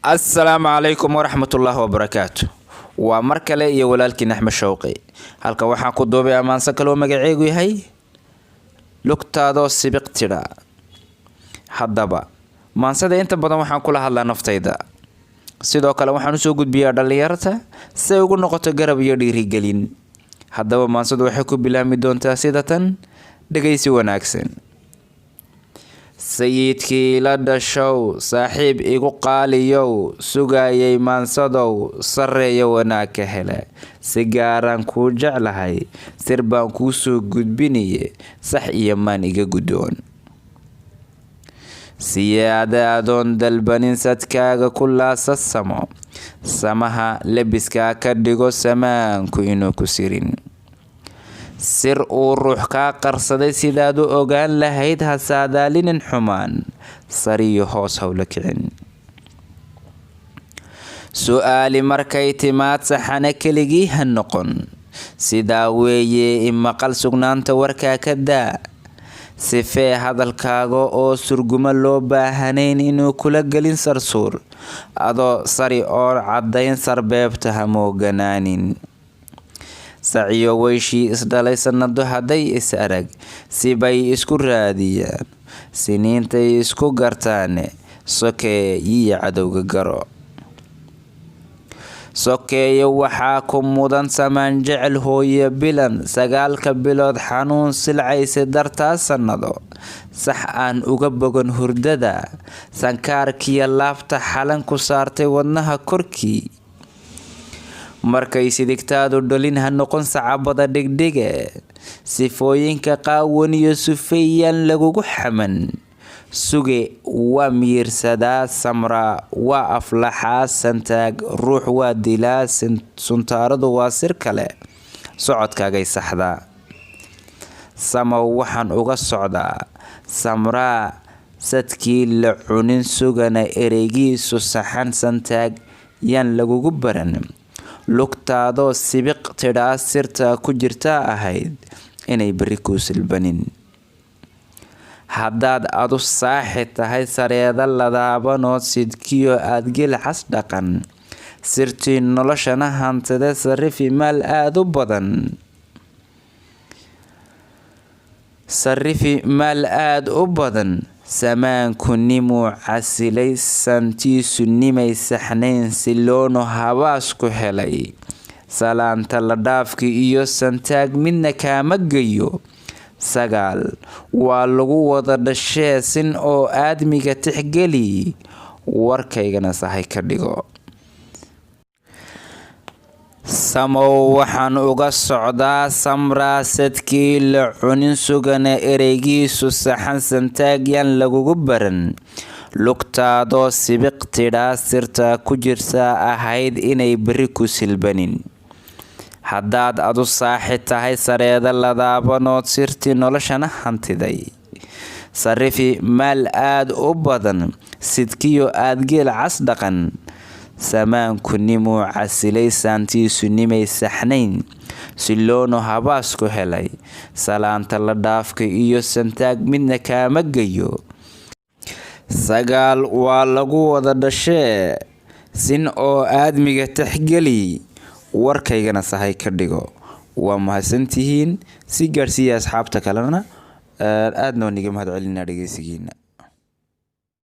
السلام عليكم ورحمة الله وبركاته ومركلة يا ولالكي نحمد شوقي halka waxaan ku duubay amaansa kale oo magaceegu yahay lugtaado sibiq tira haddaba maansada inta badan waxaan kula hadlaa naftayda sidoo kale waxaan u soo gudbiyaa dhalinyarada si ay ugu noqoto garab iyo dhiirigelin haddaba maansadu waxay ku bilaami doontaa sida tan dhageysi wanaagsan sayidkii la dhashow saaxiib igu qaaliyow sugayay maansadow sareeyo wanaag ka hele si gaaraan kuu jeclahay sir baan kuu soo gudbinaye sax iyo maan iga guddoon siyaada adoon dalbanin sadkaaga ku laasasamo samaha labiskaa ka dhigo samaanku inuu ku sirin sir uu ruux kaa qarsaday sidaad u ogaan lahayd ha saadaalinin xumaan sariyo hoos hawla kicin su'aali markay timaad saxana keligii ha noqon sidaa weeye in maqal sugnaanta warkaa ka daa sifee hadalkaaga oo surguma loo baahanayn inuu kula gelin sarsuur adoo sari oo caddayn sarbeebta ha mooganaanin saciyo weyshii isdhalay sanado hadday is arag sibay isku raadiyaan siniintay isku gartaane sokeeyiyo cadowga garo sokeeyo waxaa ku mudan samaan jecel hooyo bilan 9 bilood xanuun silcaysa dartaa sanado sax aan uga bogan hurdada sankaarkiya laabta xalan ku saartay wadnaha korkii markay sidigtaadu dhalin ha noqon sacabada dhigdhige sifooyinka qaawan iyo sufeeyaan lagugu xaman suge waa miirsadaa samra waa aflaxaa santaag ruux waa dilaa suntaaradu waa sir kale socodkaagay saxdaa samow waxaan uga socdaa samraa sadkii la cunin sugana ereygiisu saxan santaag yaan lagugu baran lugtaadoo sibiq tidhaa sirta ku jirtaa ahayd inay beri kuu silbanin haddaad adu saaxi tahay sareeda ladaabanood sidkiyo aad gilcas dhaqan sirtii noloshana hantida sarifi maal aad u badan samaanku nimuu casilay santiisu nimay saxnayn siloono habaasku helay salaanta la dhaafki iyo santaag midna kaama geyo 9 waa lagu wada dhashee sin oo aadmiga tixgeli warkaygana sahay ka dhigo samow waxaan uga socdaa samraa sadkii la cunin sugana ereygiisu saxan santaag yaan lagugu baran lugtaadoo sibiq tidhaa sirta ku jirtaa ahayd inay beri ku silbanin haddaad adu saaxi tahay sareeda ladaabanood sirtii noloshana hantiday sarifi maal aad u badan sidkiyo aad geel cas dhaqan samaanku nimuu casilay saantiisu nimay saxnayn siloono habaasku helay salaanta la dhaafka iyo santaag midna kaama geyo 9 waa lagu wada dhashee sin oo aadmiga tixgeli warkaygana sahay ka dhigo waa mahadsantihiin si gaarsiiya asxaabta kalena aadna niga mahad celinaa dhageysigiina